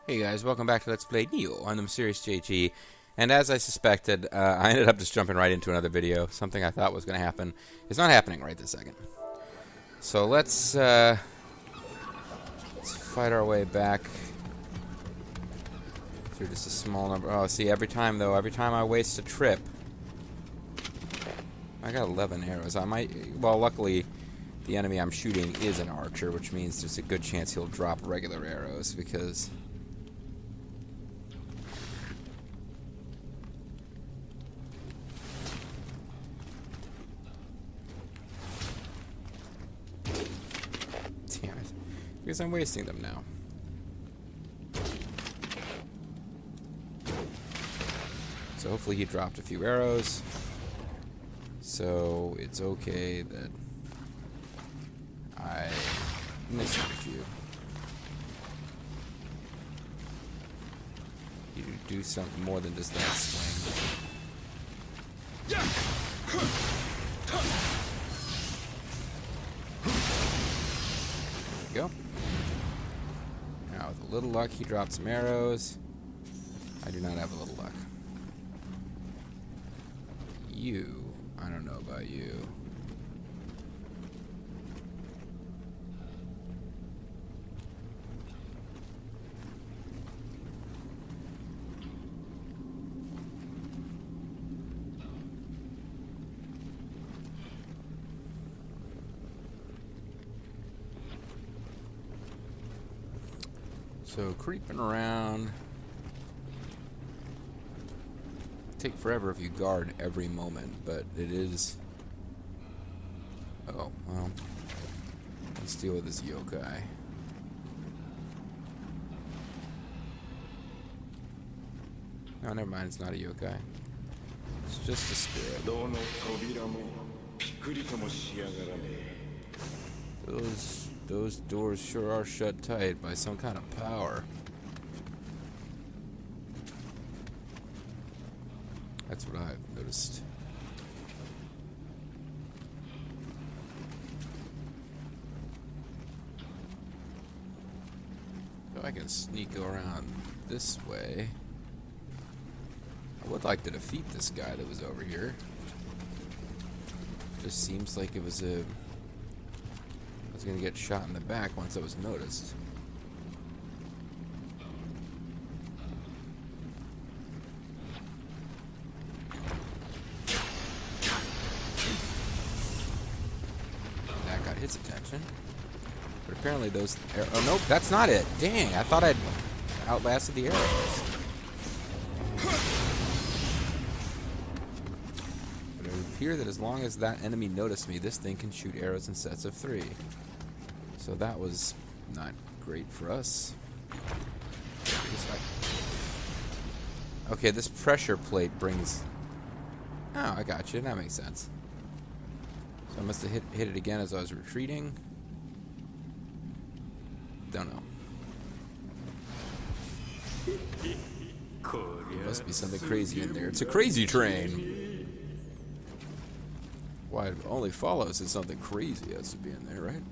Hey guys, welcome back to Let's Play Nioh on the Mysterious JG. And as I suspected, I ended up just jumping right into another video. Something I thought was going to happen is not happening right this second. So let's fight our way back through just a small number. Oh, see, every time I waste a trip, I got 11 arrows. I might, well, luckily the enemy I'm shooting is an archer, which means there's a good chance he'll drop regular arrows because... Damn it. Because I'm wasting them now. So hopefully he dropped a few arrows. So it's okay that I missed a few. You do something more than just that swing. There we go. Now with a little luck he dropped some arrows. I do not have a little luck. You, I don't know about you. So creeping around. Take forever if you guard every moment, but it is... Oh, well. Let's deal with this yokai. No, never mind, it's not a yokai. It's just a spirit. Those doors sure are shut tight by some kind of power. That's what I've noticed. So I can sneak around this way. I would like to defeat this guy that was over here. Just seems like it was a... I was gonna get shot in the back once I was noticed. That got his attention. But apparently those... Oh, nope, that's not it. Dang, I thought I'd outlasted the arrows. But it would appear that as long as that enemy noticed me, this thing can shoot arrows in sets of 3. So that was not great for us. Okay, this pressure plate brings... Oh, I got you. That makes sense. So I must have hit it again as I was retreating. Don't know. There must be something crazy in there. It's a crazy train. Why, it only follows that something crazy has to be in there, right?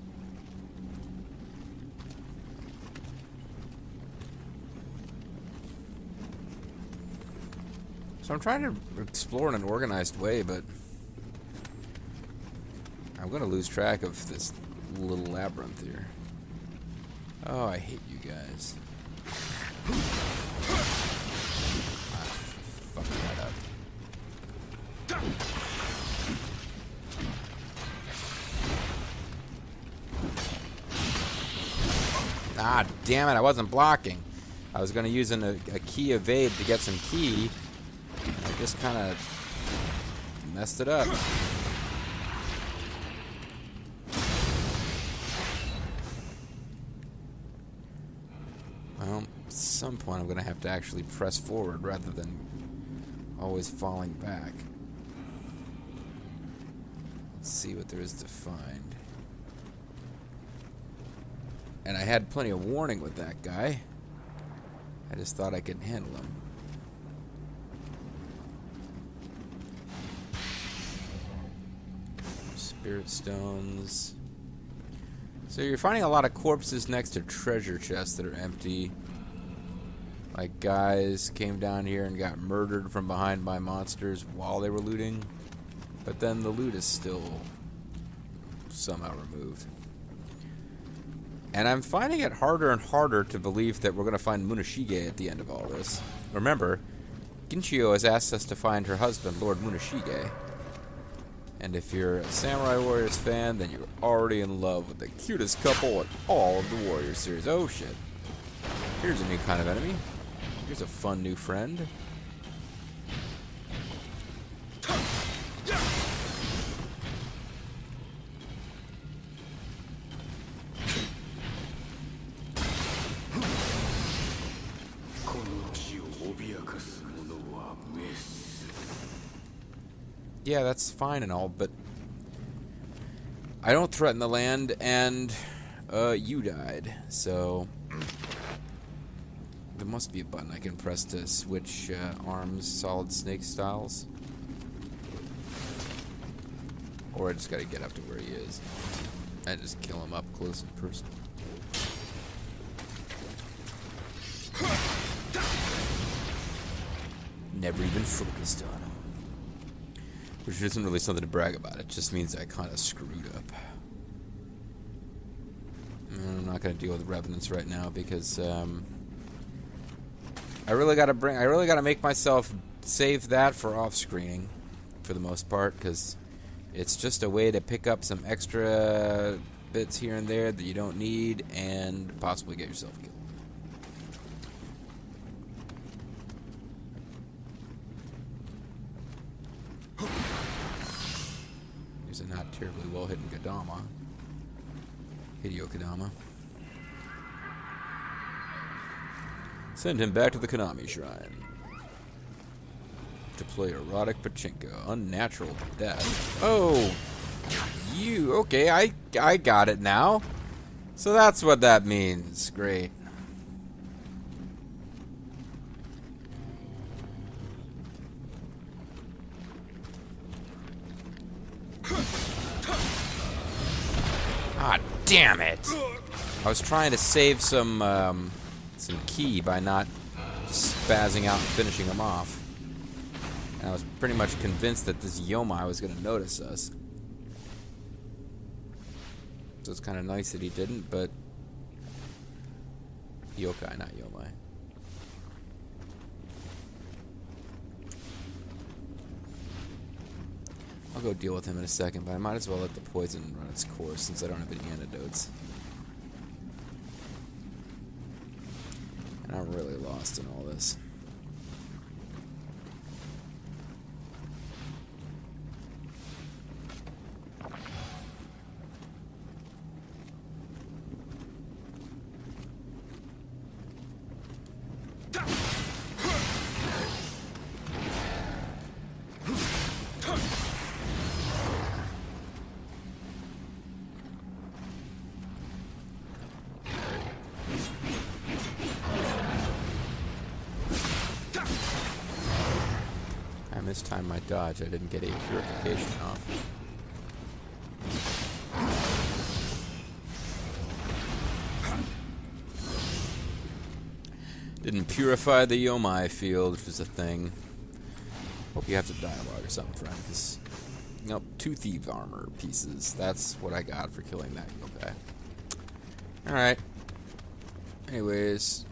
So I'm trying to explore in an organized way, but I'm going to lose track of this little labyrinth here. Oh, I hate you guys. Fucking that up. Ah, damn it, I wasn't blocking. I was going to use a key evade to get some key. I just kind of messed it up. Well, at some point I'm going to have to actually press forward rather than always falling back. Let's see what there is to find. And I had plenty of warning with that guy. I just thought I could handle him. Spirit stones. So you're finding a lot of corpses next to treasure chests that are empty. Like, guys came down here and got murdered from behind by monsters while they were looting. But then the loot is still somehow removed. And I'm finding it harder and harder to believe that we're going to find Munishige at the end of all this. Remember, Ginchiyo has asked us to find her husband, Lord Munishige. And if you're a Samurai Warriors fan, then you're already in love with the cutest couple in all of the Warriors series. Oh, shit. Here's a new kind of enemy. Here's a fun new friend. Yeah, that's fine and all, but I don't threaten the land, and you died, so there must be a button I can press to switch arms, Solid Snake styles. Or I just gotta get up to where he is and just kill him up close and personal. Never even focused on him. Which isn't really something to brag about. It just means I kind of screwed up. I'm not going to deal with revenants right now because I really got to make myself save that for off-screening for the most part, because it's just a way to pick up some extra bits here and there that you don't need and possibly get yourself killed. There's a not terribly well hidden Kodama. Hideo Kodama. Send him back to the Konami Shrine to play erotic pachinko. Unnatural death. Oh, you. Okay, I got it now. So that's what that means. Great. Ah, damn it! I was trying to save some ki by not spazzing out and finishing him off. And I was pretty much convinced that this Yomai was going to notice us. So it's kind of nice that he didn't, but... Yokai, not Yomai. I'll go deal with him in a second, but I might as well let the poison run its course since I don't have any antidotes. And I'm really lost in all this. Mistimed my dodge. I didn't get a purification off. Didn't purify the Yomai field, which is a thing. Hope you have some dialogue or something, friend. Cause, nope, 2 thief armor pieces. That's what I got for killing that yokai. Alright. Anyways,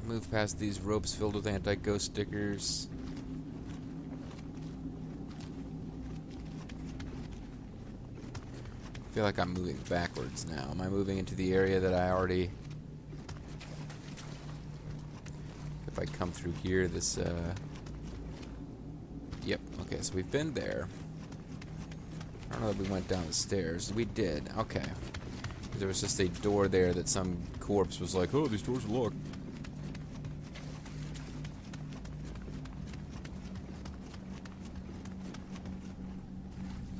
move past these ropes filled with anti-ghost stickers. I feel like I'm moving backwards now. Am I moving into the area that I already... If I come through here, this, Yep, okay, so we've been there. I don't know that we went down the stairs. We did, okay. There was just a door there that some corpse was like, oh, these doors are locked.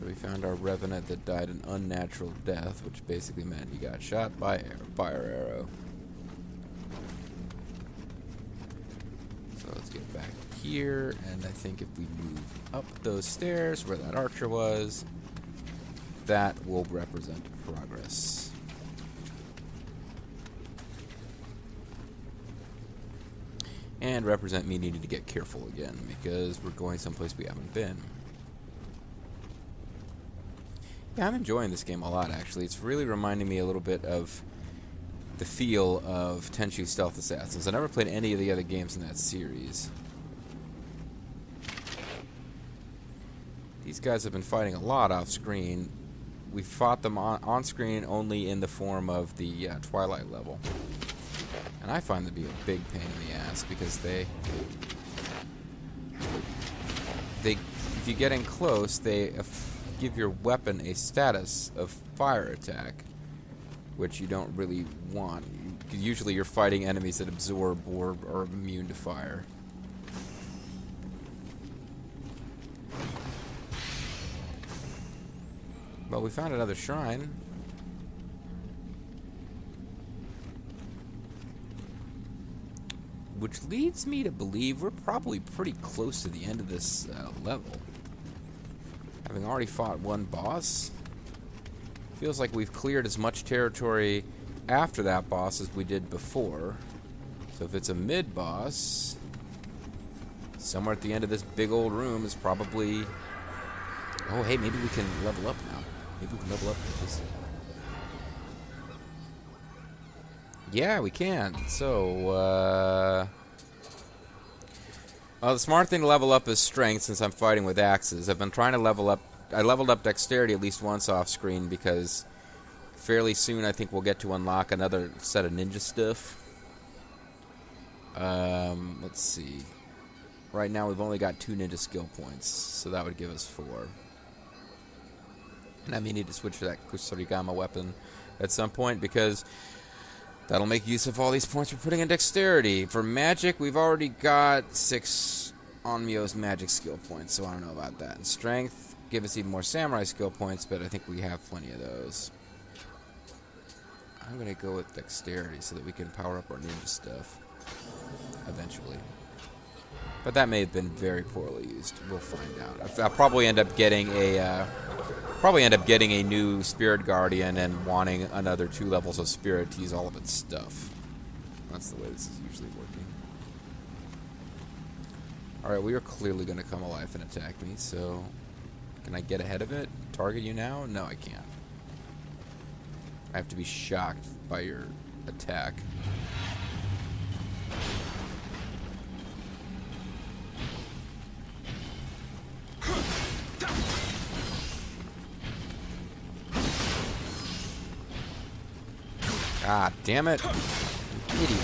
We found our revenant that died an unnatural death, which basically meant he got shot by a fire arrow. So let's get back here, and I think if we move up those stairs where that archer was, that will represent progress. and represent me needing to get careful again, because we're going someplace we haven't been. Yeah, I'm enjoying this game a lot, actually. It's really reminding me a little bit of the feel of Tenchu Stealth Assassins. I never played any of the other games in that series. These guys have been fighting a lot off-screen. We fought them on-screen only in the form of the Twilight level. And I find them to be a big pain in the ass, because they if you get in close, they give your weapon a status of fire attack, which you don't really want. Usually you're fighting enemies that absorb or are immune to fire. Well, we found another shrine. Which leads me to believe we're probably pretty close to the end of this level. Having already fought one boss, feels like we've cleared as much territory after that boss as we did before. So if it's a mid-boss, somewhere at the end of this big old room is probably... Oh, hey, maybe we can level up now. Maybe we can level up this. Yeah, we can. So, the smart thing to level up is strength, since I'm fighting with axes. I've been trying to level up... I leveled up dexterity at least once off-screen, because fairly soon I think we'll get to unlock another set of ninja stuff. Let's see. Right now we've only got 2 ninja skill points, so that would give us 4. And I may need to switch to that Kusarigama weapon at some point, because that'll make use of all these points we're putting in dexterity. For magic, we've already got 6 Onmyo's magic skill points, so I don't know about that. And strength, give us even more samurai skill points, but I think we have plenty of those. I'm going to go with dexterity so that we can power up our ninja stuff eventually. But that may have been very poorly used. We'll find out. I'll probably end up getting a new Spirit Guardian and wanting another 2 levels of Spirit to use all of its stuff. That's the way this is usually working. Alright, we are clearly going to come alive and attack me, so... Can I get ahead of it? Target you now? No, I can't. I have to be shocked by your attack. Ah, damn it. Idiot.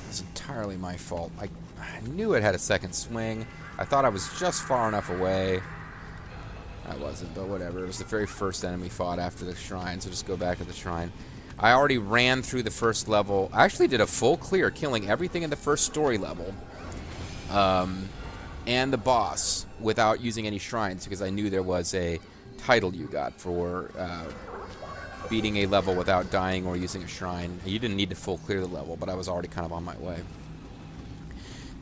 It's entirely my fault. I knew it had a second swing. I thought I was just far enough away. I wasn't, but whatever. It was the very first enemy fought after the shrine, so just go back to the shrine. I already ran through the first level. I actually did a full clear, killing everything in the first story level. And the boss, without using any shrines, because I knew there was a title you got for... beating a level without dying or using a shrine. You didn't need to full clear the level, but I was already kind of on my way.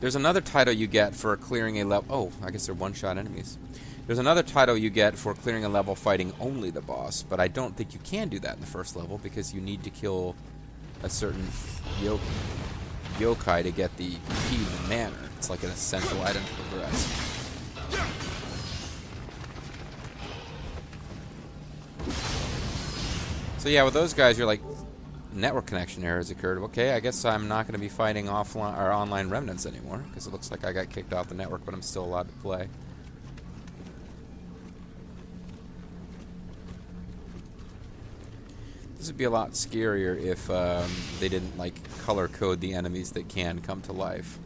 There's another title you get for clearing a level... Oh, I guess they're one-shot enemies. There's another title you get for clearing a level fighting only the boss, but I don't think you can do that in the first level, because you need to kill a certain yokai to get the key to the manor. It's like an essential item to progress. So yeah, with those guys, you're like, network connection error has occurred. Okay, I guess I'm not going to be fighting offline or online remnants anymore, because it looks like I got kicked off the network, but I'm still allowed to play. This would be a lot scarier if they didn't like color code the enemies that can come to life.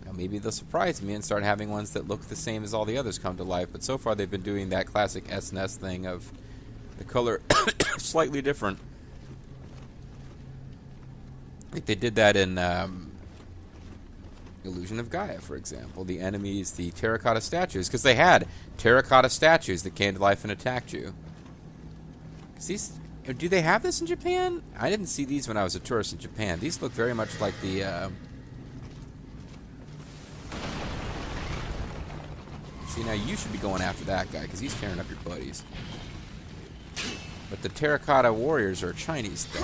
Now, maybe they'll surprise me and start having ones that look the same as all the others come to life, but so far they've been doing that classic SNS thing of the color slightly different. Like they did that in Illusion of Gaia, for example. The enemies, the terracotta statues, because they had terracotta statues that came to life and attacked you. Do they have this in Japan? I didn't see these when I was a tourist in Japan. These look very much like the... See, now you should be going after that guy, because he's tearing up your buddies. But the terracotta warriors are a Chinese thing.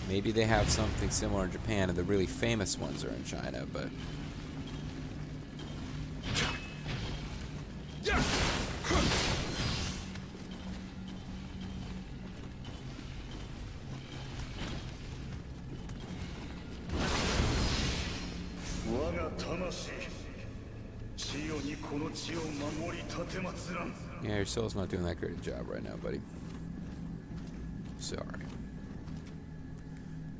Maybe they have something similar in Japan, and the really famous ones are in China, but... Yeah, your soul's not doing that great a job right now, buddy. Sorry.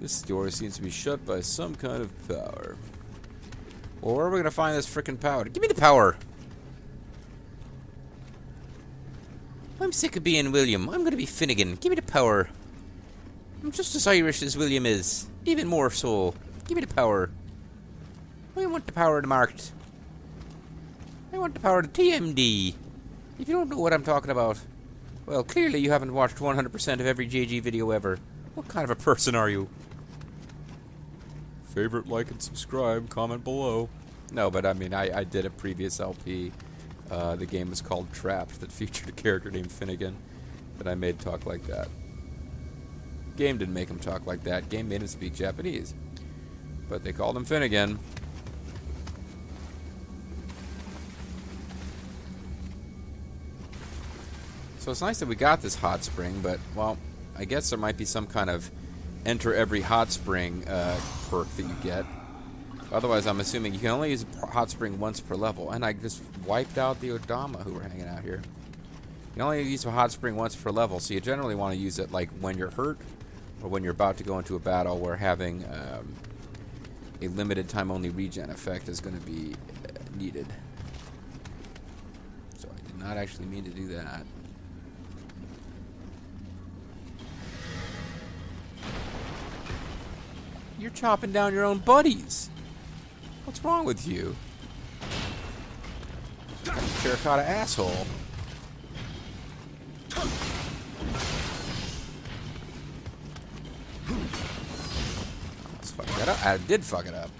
This door seems to be shut by some kind of power. Well, where are we going to find this frickin' power? Give me the power! I'm sick of being William. I'm going to be Finnegan. Give me the power. I'm just as Irish as William is. Even more so. Give me the power. I want the power to marked. I want the power to TMD. If you don't know what I'm talking about, well, clearly you haven't watched 100% of every JG video ever. What kind of a person are you? Favorite, like, and subscribe. Comment below. No, but I mean, I did a previous LP. The game was called Trapped, that featured a character named Finnegan that I made talk like that. Game didn't make him talk like that. Game made him speak Japanese. But they called him Finnegan. So it's nice that we got this hot spring, but, well, I guess there might be some kind of enter every hot spring perk that you get. Otherwise, I'm assuming you can only use a hot spring once per level. And I just wiped out the Odama who were hanging out here. You can only use a hot spring once per level, so you generally want to use it like when you're hurt or when you're about to go into a battle where having a limited time only regen effect is going to be needed. So I did not actually mean to do that. You're chopping down your own buddies. What's wrong with you? Terracotta asshole. Let's fuck that up. I did fuck it up.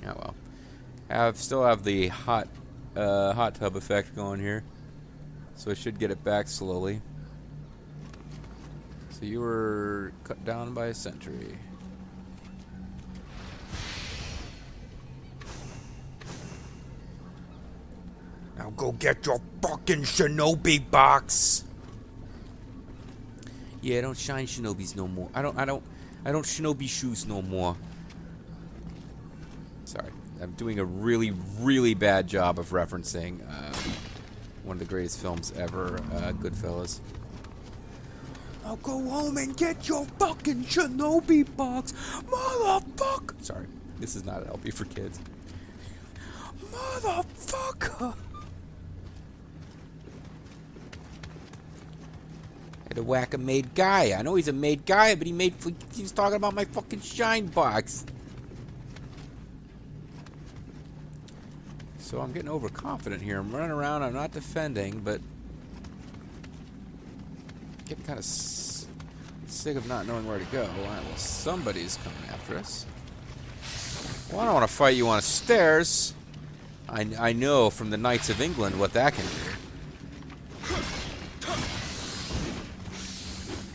Oh well. Still have the hot tub effect going here, so I should get it back slowly. So you were cut down by a sentry. Now go get your fucking shinobi box. Yeah, I don't shine shinobis no more. I don't shinobi shoes no more. Sorry, I'm doing a really, really bad job of referencing one of the greatest films ever, Goodfellas. Now go home and get your fucking shinobi box, motherfucker. Sorry, this is not an LP for kids. Motherfucker. Had to whack a made guy. I know he's a made guy, but he's talking about my fucking shine box. So I'm getting overconfident here. I'm running around. I'm not defending, but getting kind of sick of not knowing where to go. All right, well, somebody's coming after us. Well, I don't want to fight you on the stairs. I know from the Knights of England what that can do.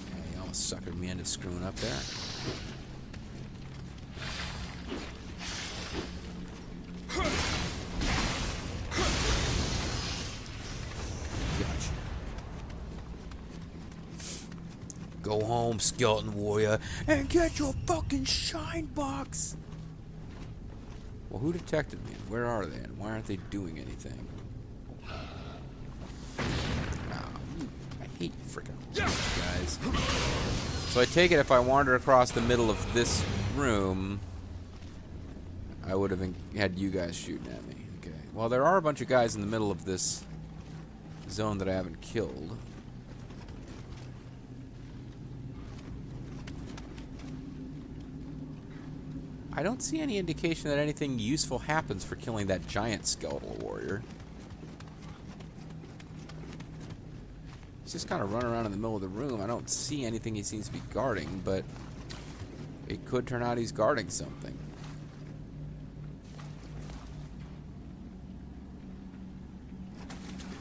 Yeah, you almost suckered me into screwing up there. Go home, skeleton warrior, and get your fucking shine box. Well, who detected me? And where are they? And why aren't they doing anything? I hate freaking guys. So I take it if I wander across the middle of this room, I would have had you guys shooting at me. Okay. Well, there are a bunch of guys in the middle of this zone that I haven't killed. I don't see any indication that anything useful happens for killing that giant skeletal warrior. He's just kind of running around in the middle of the room. I don't see anything he seems to be guarding, but it could turn out he's guarding something.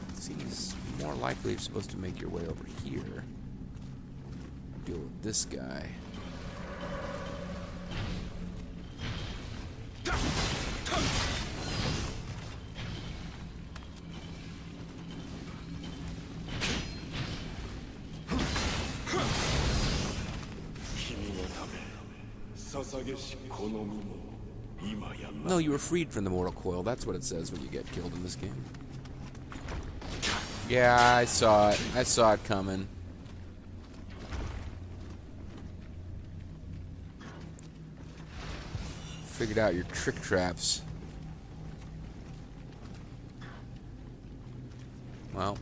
It seems more likely you're supposed to make your way over here. deal with this guy. No, you were freed from the mortal coil. That's what it says when you get killed in this game. Yeah, I saw it. I saw it coming. Figured out your trick traps. Well.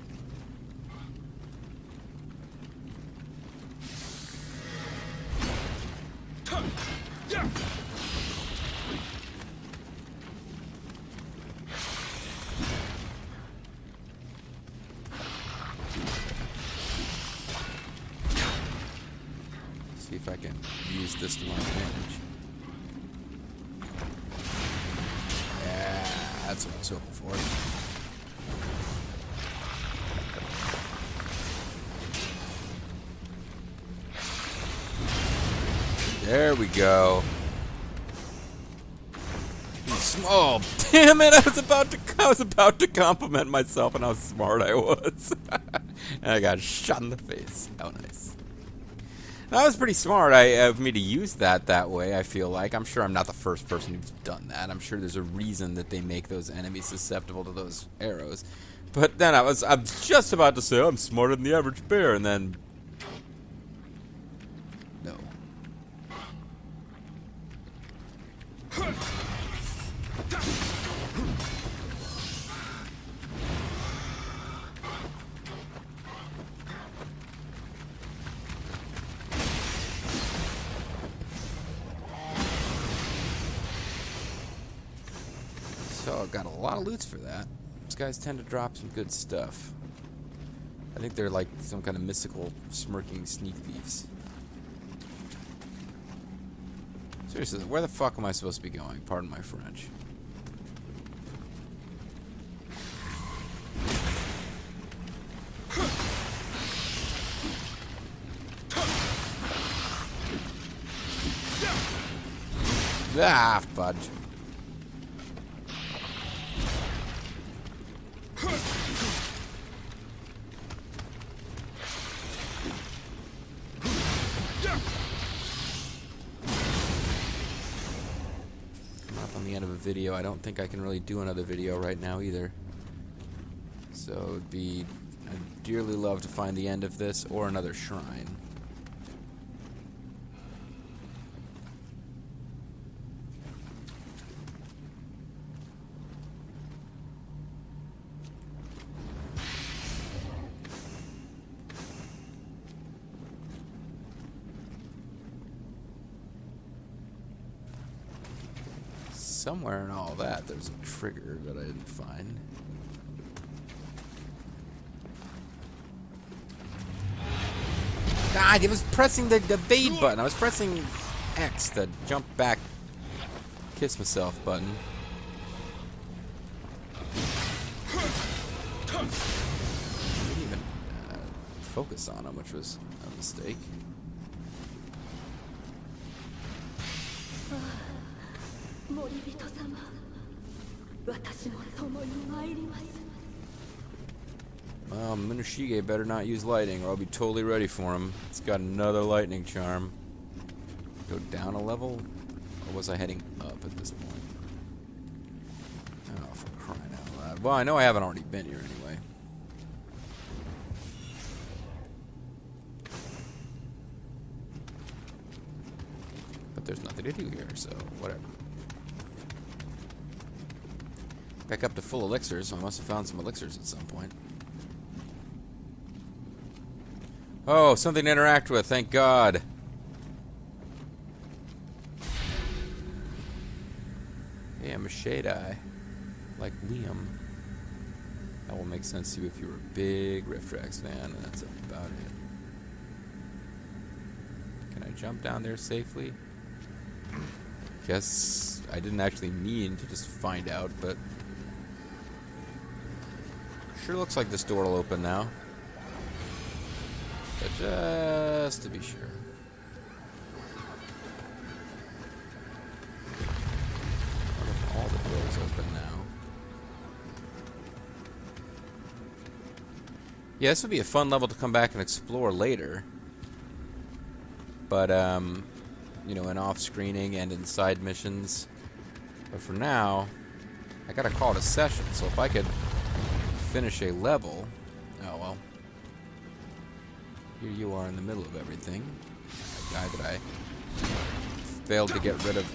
See if I can use this to my advantage. Yeah, that's what I was hoping for. There we go. Oh, damn it! I was about to compliment myself on how smart I was, and I got shot in the face. How nice. That was pretty smart of me to use that way. I feel like I'm sure I'm not the first person who's done that. I'm sure there's a reason that they make those enemies susceptible to those arrows. But then I'm just about to say, oh, I'm smarter than the average bear, and then no. So I got a lot of loots for that. These guys tend to drop some good stuff. I think they're like some kind of mystical, smirking sneak thieves. Seriously, where the fuck am I supposed to be going? Pardon my French. Ah, fudge. Video. I don't think I can really do another video right now either. So it would be, I'd dearly love to find the end of this or another shrine. Somewhere in all that, there's a trigger that I didn't find. God, I was pressing the evade button. I was pressing X, the jump back, kiss myself button. I didn't even focus on him, which was a mistake. Well, Munishige better not use lightning or I'll be totally ready for him. It's got another lightning charm. Go down a level? Or was I heading up at this point? Oh, for crying out loud. Well, I know I haven't already been here anyway. But there's nothing to do here, so whatever. Back up to full elixirs, so I must have found some elixirs at some point. Oh, something to interact with, thank God. Hey, I'm a Shade-Eye. Like Liam. That will make sense to you if you were a big Rift Tracks fan, and that's about it. Can I jump down there safely? Guess I didn't actually mean to just find out, but sure looks like this door will open now. But just to be sure. All the doors open now. Yeah, this would be a fun level to come back and explore later. But, you know, in off-screening and in side missions. But for now, I gotta call it a session. So if I could finish a level... Oh, well. Here you are in the middle of everything. A guy that I failed to get rid of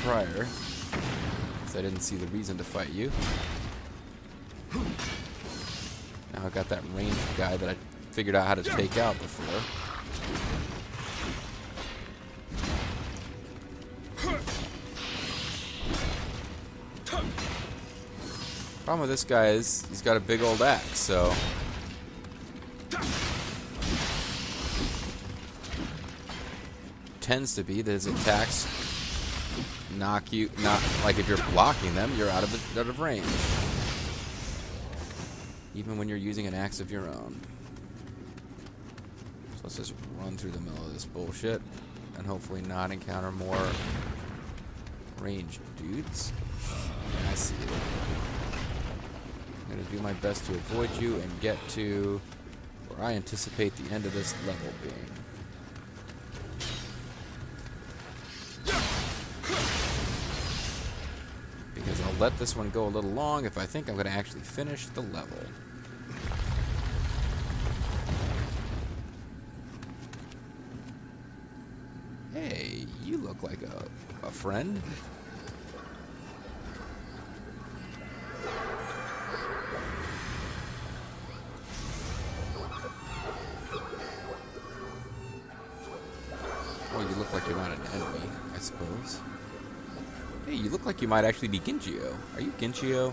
prior. Because I didn't see the reason to fight you. Now I got that ranged guy that I figured out how to take out before. Problem with this guy is he's got a big old axe, so tends to be that his attacks knock you, not like if you're blocking them, you're out of range. Even when you're using an axe of your own. So let's just run through the middle of this bullshit and hopefully not encounter more ranged dudes. Yeah, I see it. I'm going to do my best to avoid you and get to where I anticipate the end of this level being. Because I'll let this one go a little long if I think I'm going to actually finish the level. Hey, you look like a friend. Well, you look like you're not an enemy, I suppose. Hey, you look like you might actually be Ginchiyo. Are you Ginchiyo?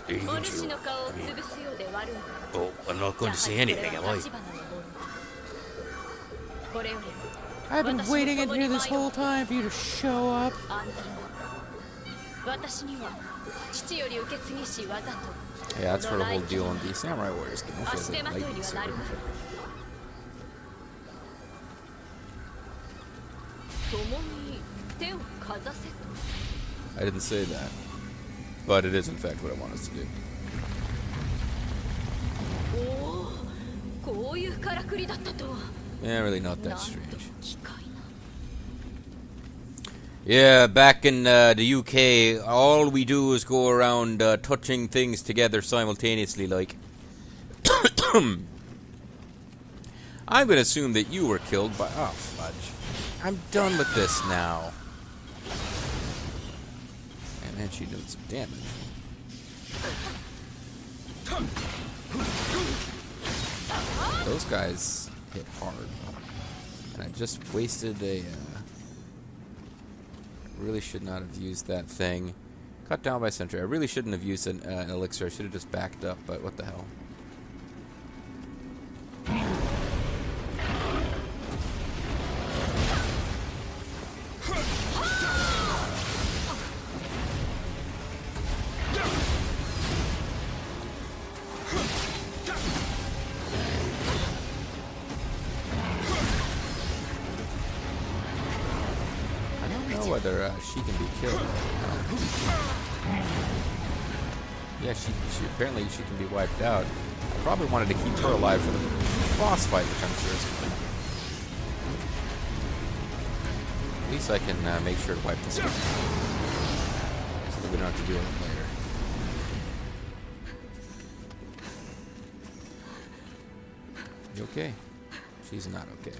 Hey, Ginchiyo. Oh, I'm not going to say anything, am I? I've been waiting in here this whole time for you to show up. Yeah, that's for the whole deal in the Samurai Warriors game. Okay, so lightning sword. I didn't say that, but it is in fact what I want us to do. Yeah, really not that strange. Yeah, back in the UK, all we do is go around touching things together simultaneously, like. I'm going to assume that you were killed by... Oh, fudge. I'm done with this now. Man, she did some damage. Those guys hit hard. And I just wasted a... really should not have used that thing. Cut down by sentry. I really shouldn't have used an elixir. I should have just backed up, but what the hell. Whether she can be killed. Yeah, she apparently she can be wiped out. I probably wanted to keep her alive for the boss fight, which I'm sure is coming. At least I can make sure to wipe this out, so that we don't have to deal with it later. You okay? She's not okay.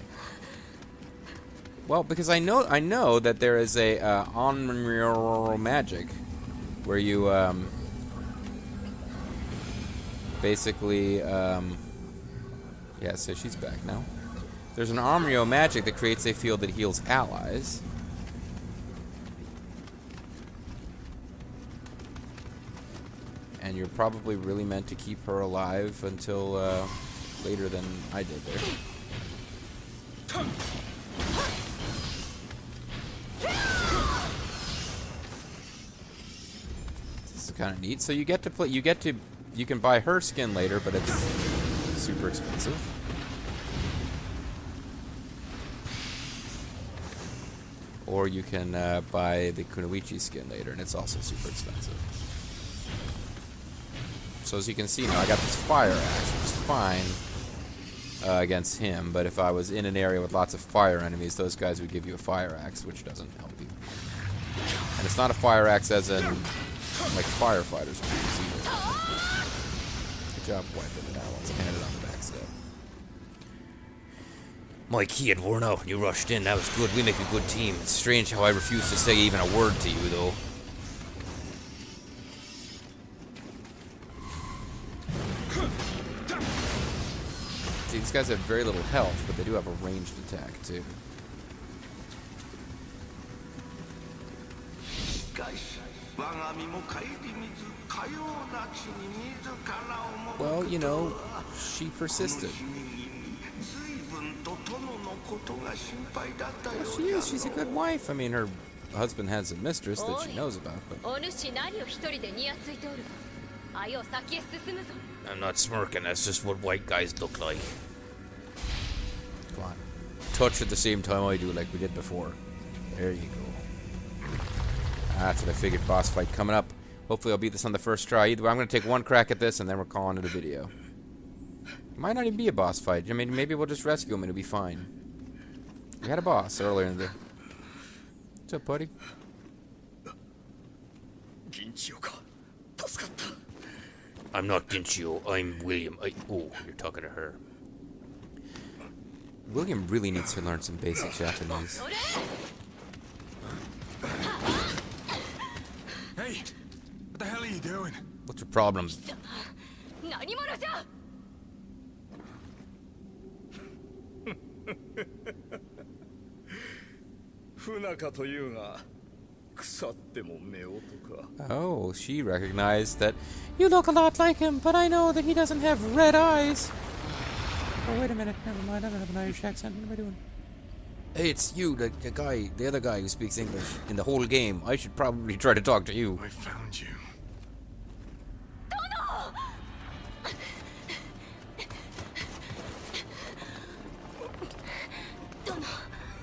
Well, because I know that there is a on magic where you basically yeah, so she's back now. There's an Onryo magic that creates a field that heals allies. And you're probably really meant to keep her alive until later than I did there. This is kind of neat. So you get to play. You can buy her skin later, but it's super expensive. Or you can buy the Kunoichi skin later, and it's also super expensive. So as you can see now, I got this fire axe, which is fine against him, but if I was in an area with lots of fire enemies, those guys would give you a fire axe, which doesn't help you. And it's not a fire axe as in, like, firefighters would use either. Good job wiping it out once I handed it on the back step. My key had worn out when you rushed in. That was good. We make a good team. It's strange how I refused to say even a word to you, though. See, these guys have very little health, but they do have a ranged attack, too. Well, you know, she persisted. Well, she is. She's a good wife. I mean, her husband has a mistress that she knows about, but... I'm not smirking. That's just what white guys look like. Come on. Touch at the same time I do, like we did before. There you go. That's what I figured. Boss fight coming up. Hopefully I'll beat this on the first try. Either way, I'm going to take one crack at this, and then we're calling it a video. It might not even be a boss fight. I mean, maybe we'll just rescue him and it'll be fine. We had a boss earlier in the... What's up, buddy? I'm not Ginchiyo. I'm William. Oh, you're talking to her. William really needs to learn some basic Japanese. Hey! What the hell are you doing? What's your problem? Oh, she recognized that you look a lot like him, but I know that he doesn't have red eyes. Oh, wait a minute. Never mind. I don't have an Irish accent. What am I doing? Hey, it's you, the other guy who speaks English in the whole game. I should probably try to talk to you. I found you.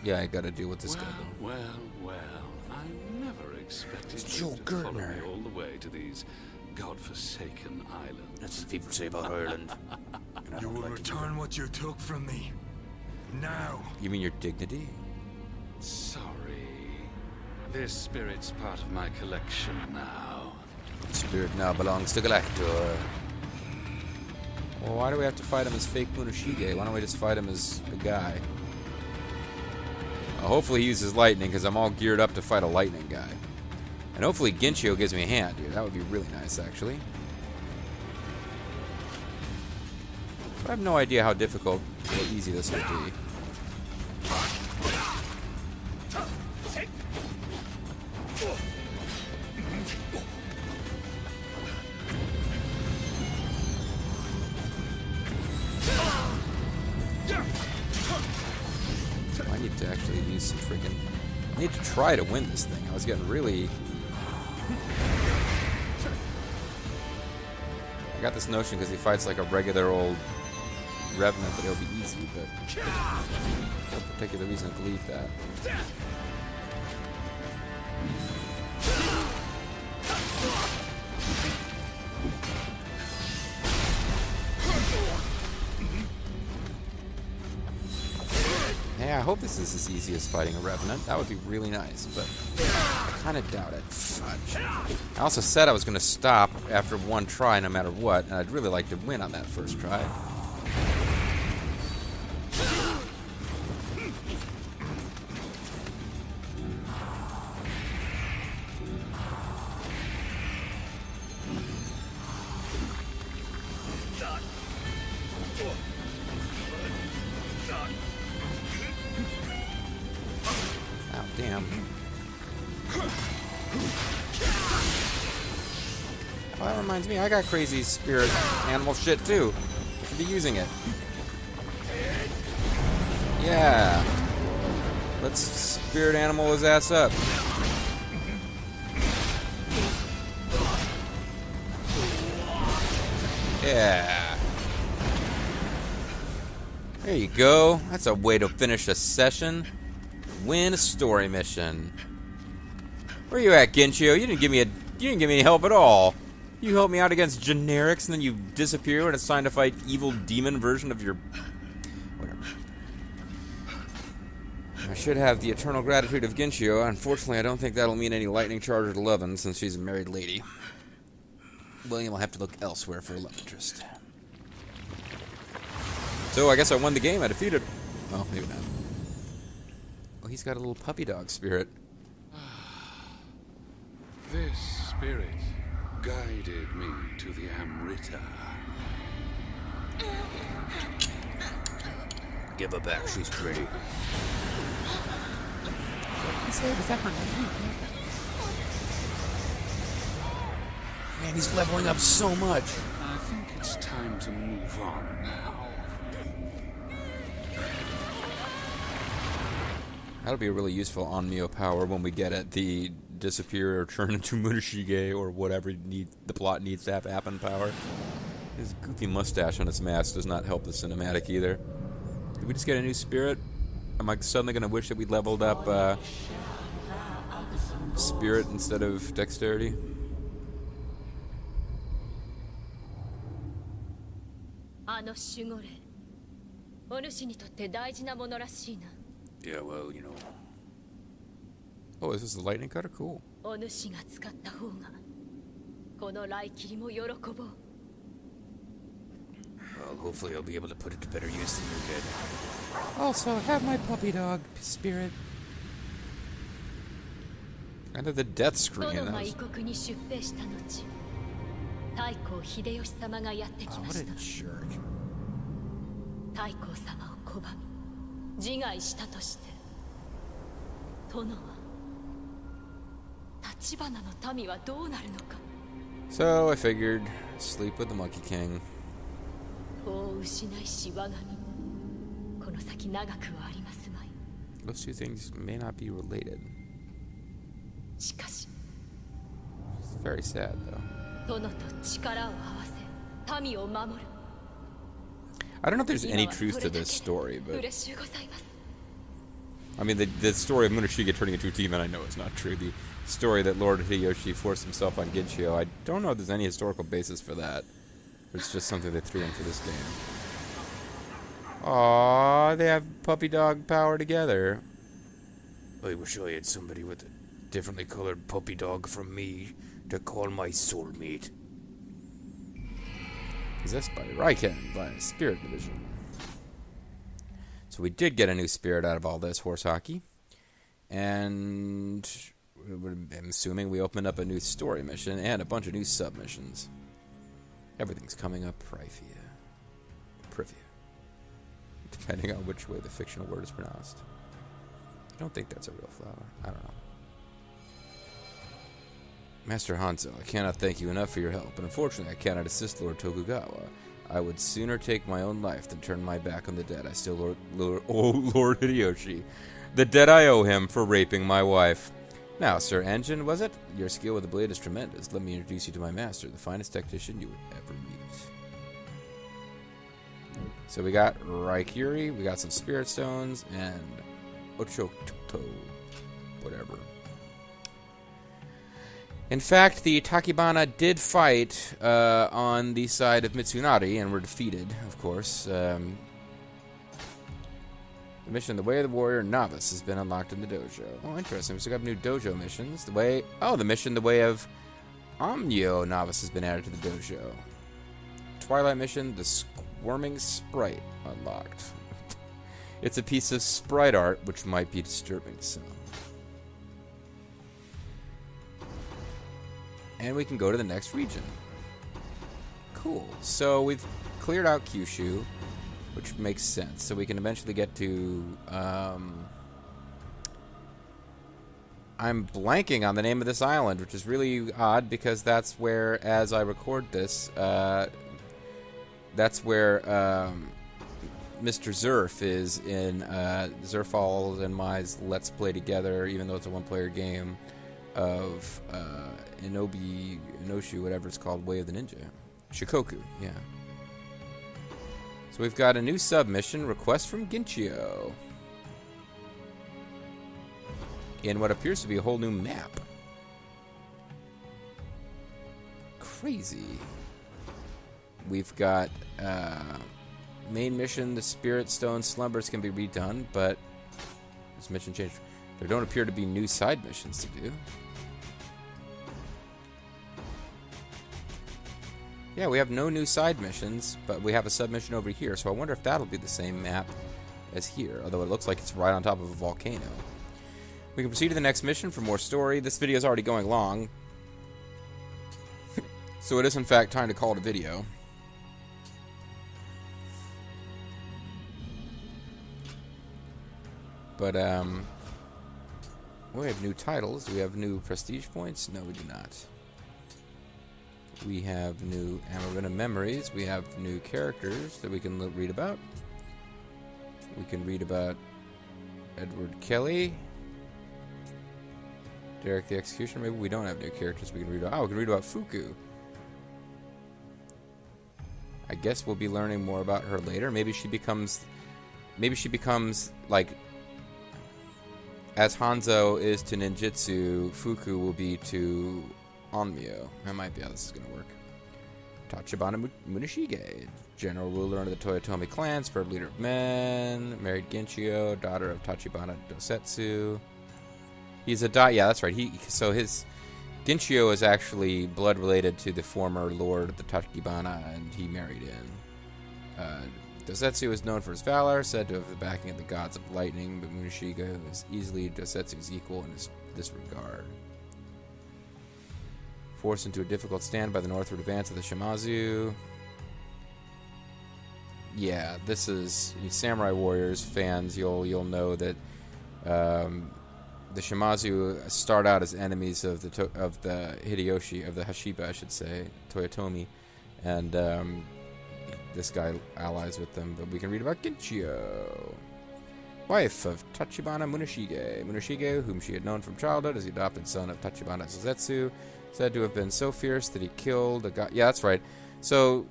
Yeah, I gotta deal with this guy. Well, I never expected It's you Joe to follow Gertner. me all the way to these godforsaken islands. That's what people say about Ireland. You will return what you took from me. Now. You mean your dignity? Sorry. This spirit's part of my collection now. Spirit now belongs to Galactor. Well, why do we have to fight him as fake Munishige? Why don't we just fight him as a guy? Hopefully he uses lightning, because I'm all geared up to fight a lightning guy. And hopefully Ginchiyo gives me a hand, dude. That would be really nice, actually. I have no idea how difficult or easy this would be. I need to actually use some freaking... I need to try to win this thing. I was getting really... I got this notion because he fights like a regular old Revenant that it'll be easy, but no particular reason to believe that. Yeah, I hope this is as easy as fighting a Revenant. That would be really nice, but I kind of doubt it. Fudge. I also said I was going to stop after one try no matter what, and I'd really like to win on that first try. Oh, damn. Well, that reminds me, I got crazy spirit animal shit too. I should be using it. Yeah. Let's spirit animal his ass up. Yeah. There you go. That's a way to finish a session. Win a story mission. Where you at, Ginchiyo? You didn't give me any help at all. You helped me out against generics, and then you disappear when it's time to fight evil demon version of your... Whatever. I should have the eternal gratitude of Ginchiyo. Unfortunately, I don't think that'll mean any lightning charge at 11, since she's a married lady. William will have to look elsewhere for a love interest. So, I guess I won the game. I defeated... Well, maybe not. Oh, he's got a little puppy dog spirit. This spirit guided me to the Amrita. Give her back, she's pretty. Man, he's leveling up so much. I think it's time to move on now. That'll be a really useful on Nioh power when we get it. The disappear or turn into Munishige or whatever the plot needs to have happen power. His goofy mustache on his mask does not help the cinematic either. Did we just get a new spirit? Am I suddenly going to wish that we leveled up spirit instead of dexterity? Yeah, well, you know. Oh, is this the lightning cutter? Cool. Well, hopefully I'll be able to put it to better use than you did. Also, have my puppy dog spirit. Kind of the death screen. Oh, what a jerk. 太后様を拒み自害したとして殿は立花の民はどうなるのか So I figured sleep with the Monkey King. 法を失いし我が身この先長くはありますまい Those two things may not be related. しかし It's very sad though. 殿と力を合わせ民を守る I don't know if there's any truth to this story, but I mean, the story of Munishige turning into a demon, I know it's not true. The story that Lord Hideyoshi forced himself on Ginchiyo, I don't know if there's any historical basis for that. It's just something they threw in for this game. Aww, they have puppy dog power together. I wish I had somebody with a differently colored puppy dog from me to call my soulmate. Possessed by Raiken by Spirit Division. So we did get a new spirit out of all this horse hockey. And I'm assuming we opened up a new story mission and a bunch of new submissions. Everything's coming up privia. Depending on which way the fictional word is pronounced. I don't think that's a real flower. I don't know. Master Hanzo, I cannot thank you enough for your help, but unfortunately I cannot assist Lord Tokugawa. I would sooner take my own life than turn my back on the debt I still Lord Hideyoshi. The debt I owe him for raping my wife. Now, Sir Engine, was it? Your skill with the blade is tremendous. Let me introduce you to my master, the finest technician you would ever meet. So we got Raikiri, we got some Spirit Stones, and Ochoto, whatever. In fact, the Takibana did fight on the side of Mitsunari and were defeated, of course. The mission, The Way of the Warrior Novice, has been unlocked in the dojo. Oh, interesting. We still got new dojo missions. The mission, The Way of Nioh Novice, has been added to the dojo. Twilight mission, The Squirming Sprite, unlocked. It's a piece of sprite art, which might be disturbing to some. And we can go to the next region. Cool. So we've cleared out Kyushu, which makes sense. So we can eventually get to... I'm blanking on the name of this island, which is really odd because that's where, as I record this, that's where Mr. Zerf is in Zerfall and Mai's Let's Play together, even though it's a one-player game, of Inoshu, whatever it's called, Way of the Ninja. Shikoku, yeah. So we've got a new submission, request from Ginchiyo. In what appears to be a whole new map. Crazy. We've got main mission, the Spirit Stone Slumbers can be redone, but this mission changed. There don't appear to be new side missions to do. Yeah, we have no new side missions, but we have a submission over here, so I wonder if that'll be the same map as here, although it looks like it's right on top of a volcano. We can proceed to the next mission for more story. This video is already going long, so it is in fact time to call it a video. But, we have new titles. Do we have new prestige points? No, we do not. We have new Amarina memories. We have new characters that we can read about. We can read about Edward Kelly, Derek the Executioner. Maybe we don't have new characters we can read about. Oh, we can read about Fuku. I guess we'll be learning more about her later. Maybe she becomes like, as Hanzo is to ninjutsu, Fuku will be to Onmyo. That might be how this is going to work. Tachibana Munishige, general ruler under the Toyotomi clan, superb leader of men, married Ginchiyo, daughter of Tachibana Dosetsu. He's a yeah, that's right. So his Ginchiyo is actually blood related to the former lord of the Tachibana, and he married in. Dosetsu is known for his valor, said to have the backing of the gods of lightning, but Munishige is easily Dosetsu's equal in this regard. Forced into a difficult stand by the northward advance of the Shimazu. Yeah, this is, you Samurai Warriors fans, you'll know that the Shimazu start out as enemies of the Hideyoshi, of the Hashiba, I should say, Toyotomi, and this guy allies with them. But we can read about Ginchiyo, wife of Tachibana Munishige. Munishige, whom she had known from childhood as the adopted son of Tachibana Dosetsu, said to have been so fierce that he killed a god. Yeah, that's right. So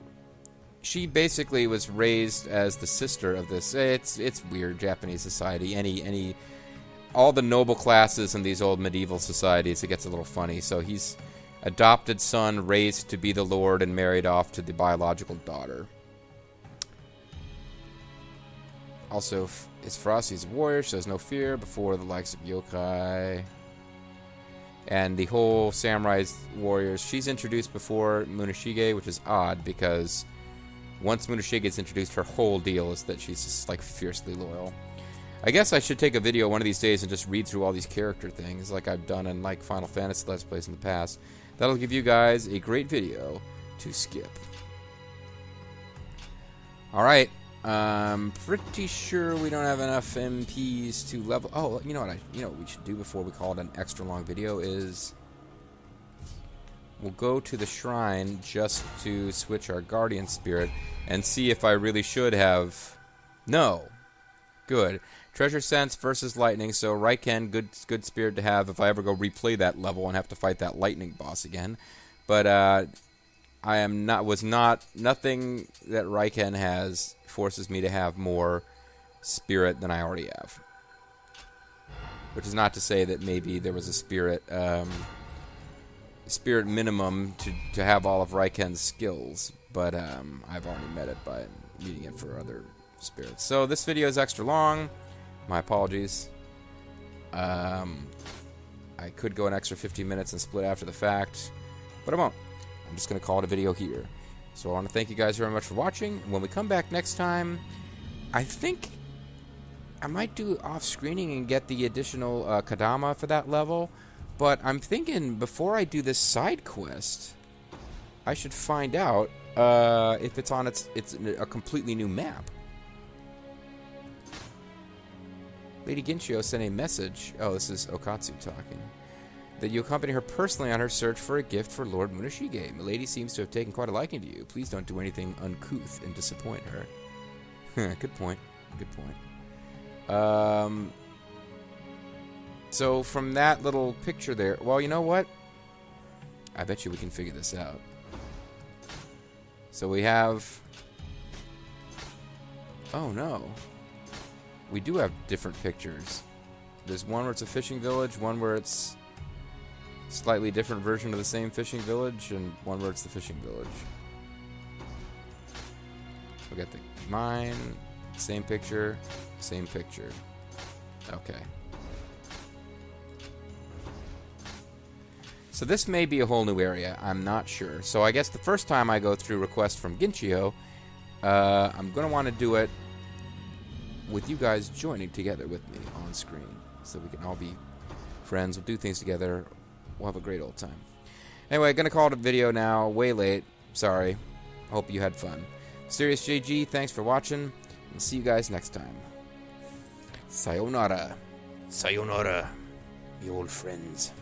she basically was raised as the sister of this. It's weird Japanese society. All the noble classes in these old medieval societies, it gets a little funny. So he's adopted son, raised to be the lord, and married off to the biological daughter. Also, is Ferocity as a warrior, shows no fear before the likes of yokai. And the whole Samurai Warriors, she's introduced before Munishige, which is odd because once Munishige is introduced, her whole deal is that she's just like fiercely loyal. I guess I should take a video one of these days and just read through all these character things like I've done in like Final Fantasy Let's Plays in the past. That'll give you guys a great video to skip. Alright, I'm pretty sure we don't have enough MPs to level. Oh, you know what we should do before we call it an extra long video is we'll go to the shrine just to switch our guardian spirit and see if I really should have. No, good. Treasure Sense versus Lightning. So Raiken, good spirit to have if I ever go replay that level and have to fight that lightning boss again. But nothing that Raiken has forces me to have more spirit than I already have. Which is not to say that maybe there was a spirit minimum to have all of Raiken's skills, but I've already met it by needing it for other spirits. So this video is extra long. My apologies. I could go an extra 15 minutes and split after the fact, but I won't. I'm just going to call it a video here. So I want to thank you guys very much for watching. When we come back next time, I think I might do off-screening and get the additional Kadama for that level. But I'm thinking before I do this side quest, I should find out if it's on it's a completely new map. Lady Ginchiyo sent a message. Oh, this is Okatsu talking. That you accompany her personally on her search for a gift for Lord Munishige. Milady seems to have taken quite a liking to you. Please don't do anything uncouth and disappoint her. Good point. Good point. So from that little picture there, well, you know what? I bet you we can figure this out. So we have... Oh no. We do have different pictures. There's one where it's a fishing village, one where it's slightly different version of the same fishing village, and one where it's the fishing village. We got the mine, same picture, same picture. Okay. So this may be a whole new area. I'm not sure. So I guess the first time I go through requests from Ginchiyo, I'm going to want to do it with you guys joining together with me on screen. So we can all be friends. We'll do things together. We'll have a great old time. Anyway, going to call it a video now. Way late. Sorry. Hope you had fun. Serious JG, thanks for watching. And see you guys next time. Sayonara. Sayonara, me old friends.